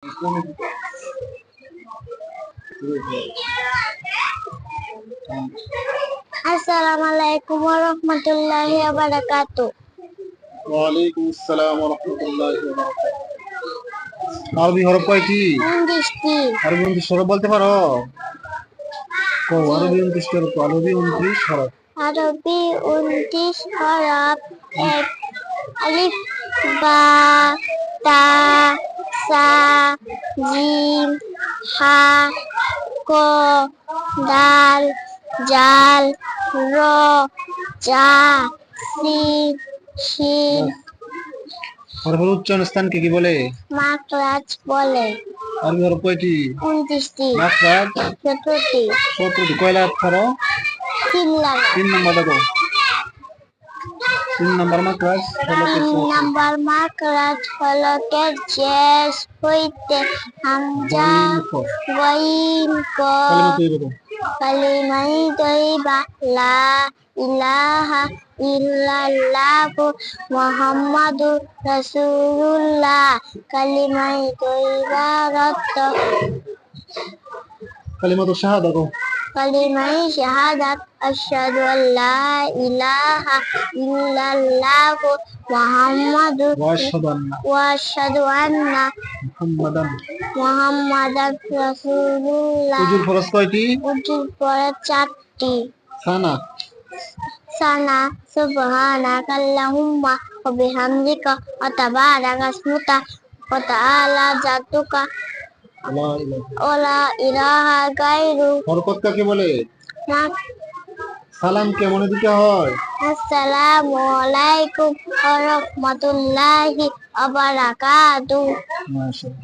Assalamualaikum warahmatullahi wabarakatuh. ওয়ালাইকুম আসসালাম ওয়া রাহমাতুল্লাহি ওয়া বারাকাতুহু। আরবি হরফ কয়টি? 29টি। আরবি 29 হরফ বলতে পারো? আরবি 29 হরফ। আরবি 29 হরফ। আরবি 29 হরফ। এক, আলিফ, বা, তা, সা, জিম, হা, ক, দাল, জাল, র, জা, সিন, শিন। হরফের উচ্চারণ স্থানকে কি বলে? মাখরাজ বলে। আরবি হরফ কয়টি? 29টি। মাখরাজ 17টি। 17টি। কয় লাগাত পারো? 3 লাগা। 3 নাম্বার দেখো। 3 নাম্বার মাখরাজ নাম্বার মাখরাজ হলকে জেস হইতে হামজা গইন ক কালিমাই তৈবা লা ইলাহা ইল্লাল্লাহু মুহাম্মাদুর রাসূলুল্লাহ। কালিমাই তৈবা রত কালিমাতু শাহাদা গো। কালিমাই শাহাদাত আশহাদু আল্লা ইলাহা ইল্লাল্লাহু মুহাম্মাদুর ওয়া আশহাদু আন্না মুহাম্মাদান রাসূলুল্লাহ। উজুর ফরজ কয়টি? উজুর ফরজ 4টি। সানা সুবহানাকাল্লাহুম্মা ওয়া বিহামদিকা ওয়া তাবারাকা ইসমুকা ওয়া তাআলা জাতুকা ওয়া লা ইলাহা গায়রু। বরকত কাকে বলে? সালাম কেমন দিতে হয়? আসসালামু আলাইকুম ওয়া রাহমাতুল্লাহি ওয়া বারাকাতুহু। মাশাআল্লাহ।